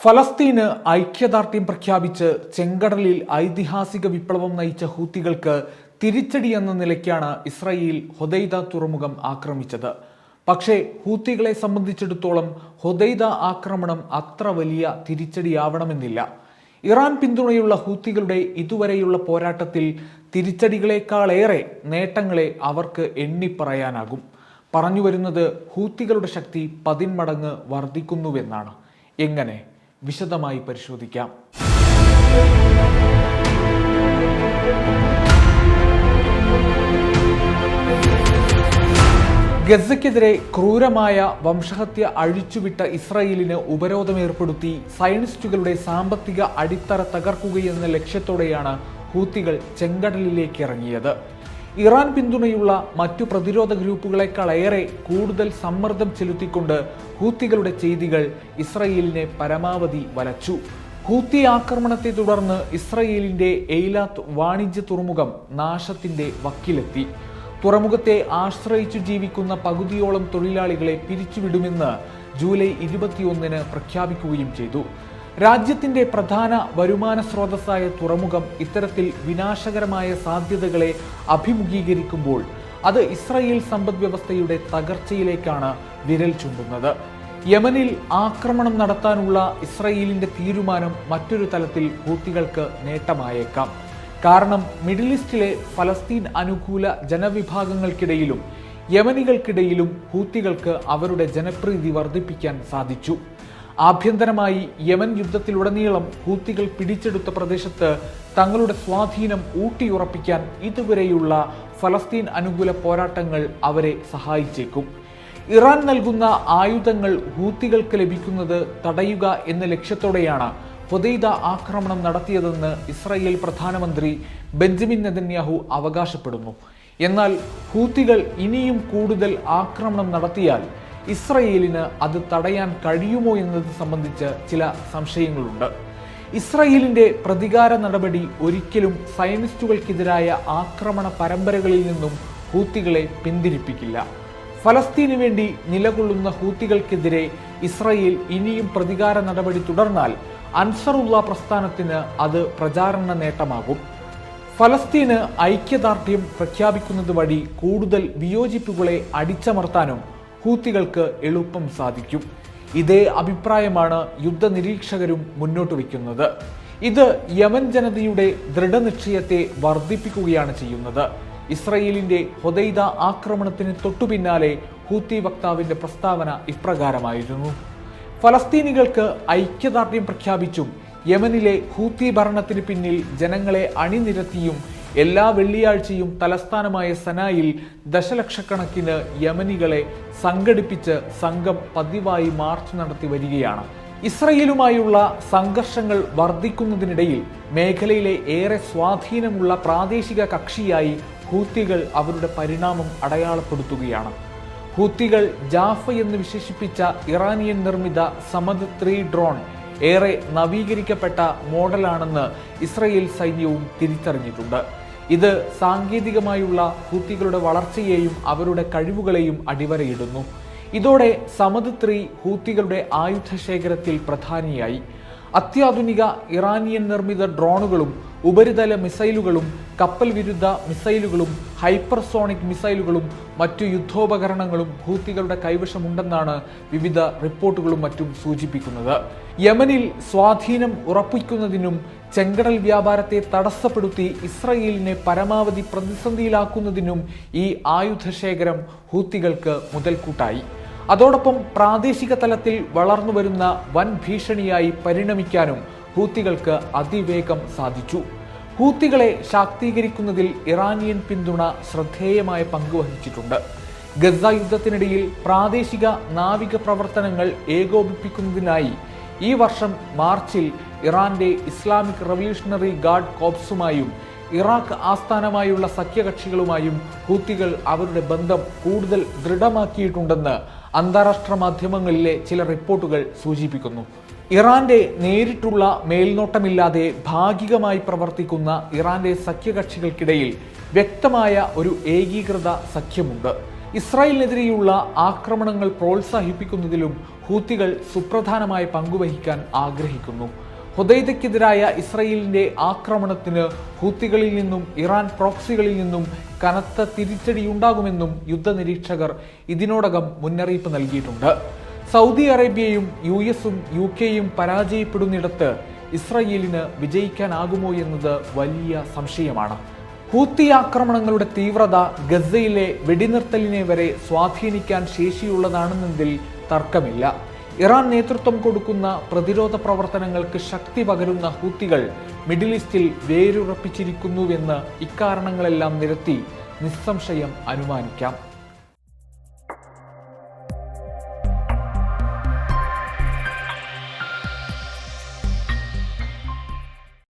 ഫലസ്തീന് ഐക്യദാർഢ്യം പ്രഖ്യാപിച്ച് ചെങ്കടലിൽ ഐതിഹാസിക വിപ്ലവം നയിച്ച ഹൂത്തികൾക്ക് തിരിച്ചടി എന്ന നിലയ്ക്കാണ് ഇസ്രായേൽ ഹൊദൈദ തുറമുഖം ആക്രമിച്ചത്. പക്ഷേ ഹൂത്തികളെ സംബന്ധിച്ചിടത്തോളം ഹൊദൈദ ആക്രമണം അത്ര വലിയ തിരിച്ചടിയാവണമെന്നില്ല. ഇറാൻ പിന്തുണയുള്ള ഹൂത്തികളുടെ ഇതുവരെയുള്ള പോരാട്ടത്തിൽ തിരിച്ചടികളെക്കാളേറെ നേട്ടങ്ങളെ അവർക്ക് എണ്ണിപ്പറയാനാകും. പറഞ്ഞുവരുന്നത് ഹൂത്തികളുടെ ശക്തി 10 മടങ്ങ് വർദ്ധിക്കുന്നുവെന്നാണ്. എങ്ങനെ? വിശദമായി പരിശോധിക്കാം. ഗസയ്ക്കെതിരെ ക്രൂരമായ വംശഹത്യ അഴിച്ചുവിട്ട ഇസ്രായേലിന് ഉപരോധമേർപ്പെടുത്തി സയനിസ്റ്റുകളുടെ സാമ്പത്തിക അടിത്തറ തകർക്കുകയെന്ന ലക്ഷ്യത്തോടെയാണ് ഹൂത്തികൾ ചെങ്കടലിലേക്ക് ഇറങ്ങിയത്. ഇറാൻ പിന്തുണയുള്ള മറ്റു പ്രതിരോധ ഗ്രൂപ്പുകളെക്കാളേറെ കൂടുതൽ സമ്മർദ്ദം ചെലുത്തിക്കൊണ്ട് ഹൂത്തികളുടെ ചെയ്തികൾ ഇസ്രായേലിനെ പരമാവധി വലച്ചു. ഹൂത്തി ആക്രമണത്തെ തുടർന്ന് ഇസ്രായേലിന്റെ എയ്ലാത്ത് വാണിജ്യ തുറമുഖം നാശത്തിന്റെ വക്കിലെത്തി. തുറമുഖത്തെ ആശ്രയിച്ചു ജീവിക്കുന്ന പകുതിയോളം തൊഴിലാളികളെ പിരിച്ചുവിടുമെന്ന് ജൂലൈ 21 പ്രഖ്യാപിക്കുകയും ചെയ്തു. രാജ്യത്തിന്റെ പ്രധാന വരുമാന സ്രോതസ്സായ തുറമുഖം ഇത്തരത്തിൽ വിനാശകരമായ സാധ്യതകളെ അഭിമുഖീകരിക്കുമ്പോൾ അത് ഇസ്രായേൽ സമ്പദ് വ്യവസ്ഥയുടെ തകർച്ചയിലേക്കാണ് വിരൽ ചൂണ്ടുന്നത്. യമനിൽ ആക്രമണം നടത്താനുള്ള ഇസ്രായേലിന്റെ തീരുമാനം മറ്റൊരു തലത്തിൽ ഹൂത്തികൾക്ക് നേട്ടമായേക്കാം. കാരണം മിഡിൽ ഈസ്റ്റിലെ ഫലസ്തീൻ അനുകൂല ജനവിഭാഗങ്ങൾക്കിടയിലും യമനികൾക്കിടയിലും ഹൂത്തികൾക്ക് അവരുടെ ജനപ്രീതി വർദ്ധിപ്പിക്കാൻ സാധിച്ചു. ആഭ്യന്തരമായി യമൻ യുദ്ധത്തിലുടനീളം ഹൂത്തികൾ പിടിച്ചെടുത്ത പ്രദേശത്ത് തങ്ങളുടെ സ്വാധീനം ഊട്ടിയുറപ്പിക്കാൻ ഇതുവരെയുള്ള ഫലസ്തീൻ അനുകൂല പോരാട്ടങ്ങൾ അവരെ സഹായിച്ചേക്കും. ഇറാൻ നൽകുന്ന ആയുധങ്ങൾ ഹൂത്തികൾക്ക് ലഭിക്കുന്നത് തടയുക എന്ന ലക്ഷ്യത്തോടെയാണ് ഹൊദൈദ ആക്രമണം നടത്തിയതെന്ന് ഇസ്രായേൽ പ്രധാനമന്ത്രി ബെഞ്ചമിൻ നെതന്യാഹു അവകാശപ്പെടുന്നു. എന്നാൽ ഹൂത്തികൾ ഇനിയും കൂടുതൽ ആക്രമണം നടത്തിയാൽ ഇസ്രായേലിന് അത് തടയാൻ കഴിയുമോ എന്നത് സംബന്ധിച്ച് ചില സംശയങ്ങളുണ്ട്. ഇസ്രായേലിന്റെ പ്രതികാര നടപടി ഒരിക്കലും സയനിസ്റ്റുകൾക്കെതിരായ ആക്രമണ പരമ്പരകളിൽ നിന്നും ഹൂത്തികളെ പിന്തിരിപ്പിക്കില്ല. ഫലസ്തീനു വേണ്ടി നിലകൊള്ളുന്ന ഹൂത്തികൾക്കെതിരെ ഇസ്രായേൽ ഇനിയും പ്രതികാര നടപടി തുടർന്നാൽ അൻസറുള്ള പ്രസ്ഥാനത്തിന് അത് പ്രചാരണ നേട്ടമാകും. ഫലസ്തീന് ഐക്യദാർഢ്യം പ്രഖ്യാപിക്കുന്നത് വഴി കൂടുതൽ വിയോജിപ്പുകളെ അടിച്ചമർത്താനും ഹൂത്തികൾക്ക് എളുപ്പം സാധിക്കും. ഇതേ അഭിപ്രായമാണ് യുദ്ധ നിരീക്ഷകരും മുന്നോട്ട് വയ്ക്കുന്നത്. ഇത് യമൻ ജനതയുടെ ദൃഢനിശ്ചയത്തെ വർദ്ധിപ്പിക്കുകയാണ് ചെയ്യുന്നത്. ഇസ്രായേലിന്റെ ഹൊദൈദ ആക്രമണത്തിന് തൊട്ടുപിന്നാലെ ഹൂത്തി വക്താവിന്റെ പ്രസ്താവന ഇപ്രകാരമായിരുന്നു: ഫലസ്തീനികൾക്ക് ഐക്യദാർഢ്യം പ്രഖ്യാപിച്ചും യമനിലെ ഹൂത്തി ഭരണത്തിന് പിന്നിൽ ജനങ്ങളെ അണിനിരത്തിയും എല്ലാ വെള്ളിയാഴ്ചയും തലസ്ഥാനമായ സനായിൽ ദശലക്ഷക്കണക്കിന് യമനികളെ സംഘടിപ്പിച്ച് സംഘം പതിവായി മാർച്ച് നടത്തി വരികയാണ്. ഇസ്രായേലുമായുള്ള സംഘർഷങ്ങൾ വർദ്ധിക്കുന്നതിനിടയിൽ മേഖലയിലെ ഏറെ സ്വാധീനമുള്ള പ്രാദേശിക കക്ഷിയായി ഹൂത്തികൾ അവരുടെ പരിണാമം അടയാളപ്പെടുത്തുകയാണ്. ഹൂത്തികൾ ജാഫ എന്ന് വിശേഷിപ്പിച്ച ഇറാനിയൻ നിർമ്മിത സമദ് 3 ഡ്രോൺ ഏറെ നവീകരിക്കപ്പെട്ട മോഡലാണെന്ന് ഇസ്രായേൽ സൈന്യവും തിരിച്ചറിഞ്ഞിട്ടുണ്ട്. ഇത് സാങ്കേതികമായുള്ള ഹൂത്തികളുടെ വളർച്ചയെയും അവരുടെ കഴിവുകളെയും അടിവരയിടുന്നു. ഇതോടെ സമദ് 3 ഹൂത്തികളുടെ ആയുധശേഖരത്തിൽ പ്രധാനിയായി. അത്യാധുനിക ഇറാനിയൻ നിർമ്മിത ഡ്രോണുകളും ഉപരിതല മിസൈലുകളും കപ്പൽ വിരുദ്ധ മിസൈലുകളും ഹൈപ്പർസോണിക് മിസൈലുകളും മറ്റു യുദ്ധോപകരണങ്ങളും ഹൂത്തികളുടെ കൈവശമുണ്ടെന്നാണ് വിവിധ റിപ്പോർട്ടുകളും മറ്റും സൂചിപ്പിക്കുന്നത്. യമനിൽ സ്വാധീനം ഉറപ്പിക്കുന്നതിനും ചെങ്കടൽ വ്യാപാരത്തെ തടസ്സപ്പെടുത്തി ഇസ്രായേലിനെ പരമാവധി പ്രതിസന്ധിയിലാക്കുന്നതിനും ഈ ആയുധശേഖരം ഹൂത്തികൾക്ക് മുതൽക്കൂട്ടായി. അതോടൊപ്പം പ്രാദേശിക തലത്തിൽ വളർന്നുവരുന്ന വൻ ഭീഷണിയായി പരിണമിക്കാനും ഹൂത്തികൾക്ക് അതിവേഗം സാധിച്ചു. ഹൂത്തികളെ ശാക്തീകരിക്കുന്നതിൽ ഇറാനിയൻ പിന്തുണ ശ്രദ്ധേയമായ പങ്കുവഹിച്ചിട്ടുണ്ട്. ഗസ യുദ്ധത്തിനിടയിൽ പ്രാദേശിക നാവിക പ്രവർത്തനങ്ങൾ ഏകോപിപ്പിക്കുന്നതിനായി ഈ വർഷം മാർച്ചിൽ ഇറാന്റെ ഇസ്ലാമിക് റവല്യൂഷണറി ഗാർഡ് കോർപ്സുമായും ഇറാഖ് ആസ്ഥാനമായുള്ള സഖ്യകക്ഷികളുമായും ഹൂത്തികൾ അവരുടെ ബന്ധം കൂടുതൽ ദൃഢമാക്കിയിട്ടുണ്ടെന്ന് അന്താരാഷ്ട്ര മാധ്യമങ്ങളിലെ ചില റിപ്പോർട്ടുകൾ സൂചിപ്പിക്കുന്നു. ഇറാന്റെ നേരിട്ടുള്ള മേൽനോട്ടമില്ലാതെ ഭാഗികമായി പ്രവർത്തിക്കുന്ന ഇറാന്റെ സഖ്യകക്ഷികൾക്കിടയിൽ വ്യക്തമായ ഒരു ഏകീകൃത സഖ്യമുണ്ട്. ഇസ്രായേലിനെതിരെയുള്ള ആക്രമണങ്ങൾ പ്രോത്സാഹിപ്പിക്കുന്നതിലും ഹൂത്തികൾ സുപ്രധാനമായ പങ്കുവഹിക്കാൻ ആഗ്രഹിക്കുന്നു. ഹുദൈദയ്ക്കെതിരായ ഇസ്രയേലിന്റെ ആക്രമണത്തിന് ഹൂത്തികളിൽ നിന്നും ഇറാൻ പ്രോക്സികളിൽ നിന്നും കനത്ത തിരിച്ചടിയുണ്ടാകുമെന്നും യുദ്ധനിരീക്ഷകർ ഇതിനോടകം മുന്നറിയിപ്പ് നൽകിയിട്ടുണ്ട്. സൗദി അറേബ്യയും US-ഉം UK-യും പരാജയപ്പെടുന്നിടത്ത് ഇസ്രയേലിന് വിജയിക്കാനാകുമോ എന്നത് വലിയ സംശയമാണ്. ഹൂത്തി ആക്രമണങ്ങളുടെ തീവ്രത ഗസയിലെ വെടിനിർത്തലിനെ വരെ സ്വാധീനിക്കാൻ ശേഷിയുള്ളതാണെന്നതിൽ തർക്കമില്ല. ഇറാൻ നേതൃത്വം കൊടുക്കുന്ന പ്രതിരോധ പ്രവർത്തനങ്ങൾക്ക് ശക്തി പകരുന്ന ഹൂത്തികൾ മിഡിൽ ഈസ്റ്റിൽ വേരുറപ്പിച്ചിരിക്കുന്നുവെന്ന് ഇക്കാരണങ്ങളെല്ലാം നിരത്തി നിസ്സംശയം അനുമാനിക്കാം.